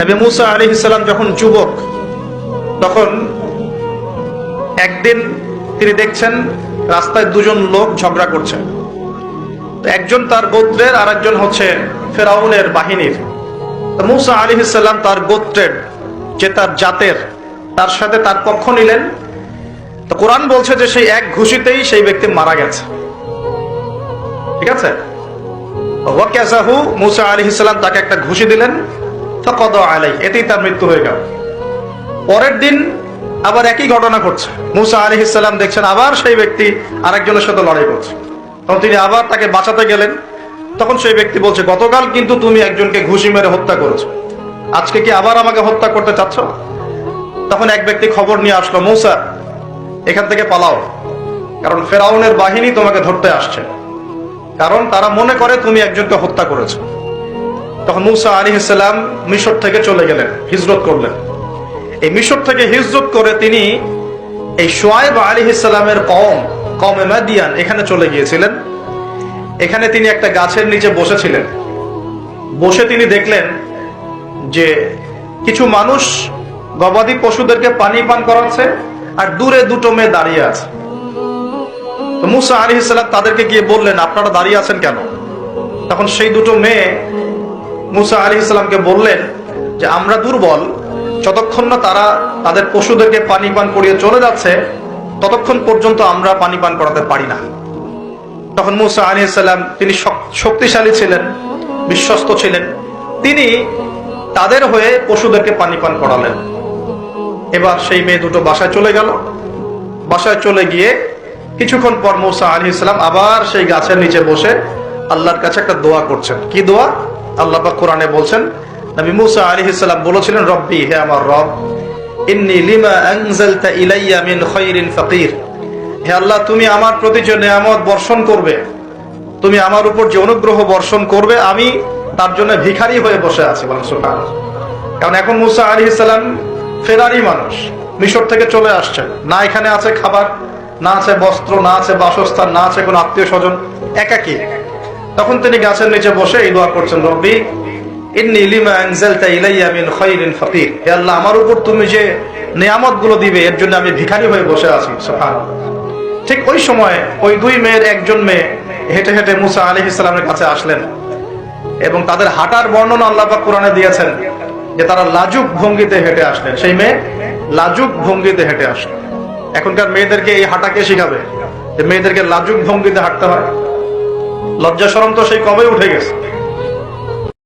নবী মুসা আলাইহিস সালাম যখন যুবক, তখন একদিন তিনি দেখছেন রাস্তায় দুজন লোক ঝগড়া করছে। একজন তার গোত্রের আর একজন হচ্ছে ফেরাউনের বাহিনীর। মুসা আলাইহিস সালাম তার গোত্রের, যে তার জাতের, তার সাথে তার পক্ষ নিলেন। তো কোরআন বলছে যে সেই এক ঘুষিতেই সেই ব্যক্তি মারা গেছে। ঠিক আছে, ওয়াকাযাহু মুসা আলাইহিস সালাম তাকে একটা ঘুষি দিলেন, ফাকাদা আলাইহি, এতেই তার মৃত্যু হয়ে গেল। পরের দিন আবার একই ঘটনা ঘটছে। মুসা আলাইহিস সালাম দেখছেন আবার সেই ব্যক্তি আরেকজনের সাথে লড়াই করছে। তখন তিনি আবার তাকে বাঁচাতে গেলেন। তখন সেই ব্যক্তি বলছে, গতকাল কিন্তু তুমি একজনকে ঘুষি মেরে হত্যা করেছো, আজকে কি আবার আমাকে হত্যা করতে চাচ্ছ? তখন এক ব্যক্তি খবর নিয়ে আসলো, মুসা এখান থেকে পালাও, কারণ ফেরাউনের বাহিনী তোমাকে ধরতে আসছে, কারণ তারা মনে করে তুমি একজনকে হত্যা করেছো। তখন মুসা আলাইহিস সালাম মিশর থেকে চলে গেলেন, হিজরত করলেন। এই মিশর থেকে হিজরত করে তিনি এই শুআয়ব আলাইহিস সালামের কওমে মাদিয়ান এখানে চলে গিয়েছিলেন। এখানে তিনি একটা গাছের নিচে বসেছিলেন। বসে তিনি দেখলেন যে কিছু মানুষ গবাদি পশুদেরকে পানি পান করাচ্ছে, আর দূরে দুটো মেয়ে দাঁড়িয়ে আছে। তো মুসা আলাইহিস সালাম তাদেরকে গিয়ে বললেন, আপনারা দাঁড়িয়ে আছেন কেন? তখন সেই দুটো মেয়ে মুসা আলাইহিস সালামকে বললেন যে আমরা দুর্বল, যতক্ষণ না তারা তাদের পশুদেরকে পানি পান করিয়ে চলে যাচ্ছে ততক্ষণ পর্যন্ত আমরা পানি পান করাতে পারি না। তখন মুসা আলাইহিস সালাম, তিনি শক্তিশালী ছিলেন, বিশ্বস্ত ছিলেন, তিনি তাদের হয়ে পশুদেরকে পানি পান করালেন। এবার সেই মেয়ে দুটো বাসায় চলে গেল। বাসায় চলে গিয়ে কিছুক্ষণ পর মুসা আলাইহিস সালাম আবার সেই গাছের নিচে বসে আল্লাহর কাছে একটা দোয়া করছেন। কি দোয়া? আল্লাহ পাক কোরআনে বলছেন, নবী মুসা আলাইহিস সালাম বলেছিলেন, রব্বি, হে আমার রব, ইন্নী লিমা আনজালতা ইলাইয়া মিন খায়রিন ফাকির, হে আল্লাহ, তুমি আমার প্রতি যে নিয়ামত বর্ষণ করবে, তুমি আমার উপর যে অনুগ্রহ বর্ষণ করবে, আমি তার জন্য ভিখারি হয়ে বসে আছি। বলেন সুবহানাল্লাহ। কারণ এখন মুসা আলাইহিস সালাম ফেরারি মানুষ, মিশর থেকে চলে আসছেন, না এখানে আছে খাবার, না আছে বস্ত্র, না আছে বাসস্থান, না আছে কোনো আত্মীয় স্বজন, একাকী। তখন তিনি গাছের নিচে বসে এই দোয়া করছেন, রব্বি ইন্নী লিমা আনজালতা ইলাইয়া মিন খায়রিন ফাকির, হে আল্লাহ, আমার উপর তুমি যে নিয়ামতগুলো দিবে এর জন্য আমি ভিখারি হয়ে বসে আছি। সুবহানাল্লাহ। ঠিক ওই সময় ওই দুই মেয়ের একজন মেয়ে হেঁটে হেঁটে মুসা আলাইহিস সালামের কাছে আসলেন, এবং তাদের হাঁটার বর্ণনা আল্লাহ পাক কোরআনে দিয়েছেন যে তারা লাজুক ভঙ্গিতে হেঁটে আসলেন। সেই মেয়ে লাজুক ভঙ্গিতে হেঁটে আসলেন। এখনকার মেয়েদেরকে এই হাঁটা কে শিখাবে যে মেয়েদেরকে লাজুক ভঙ্গিতে হাঁটতে হয়? লজ্জা শরম তো সেই কবে উঠে গেছে।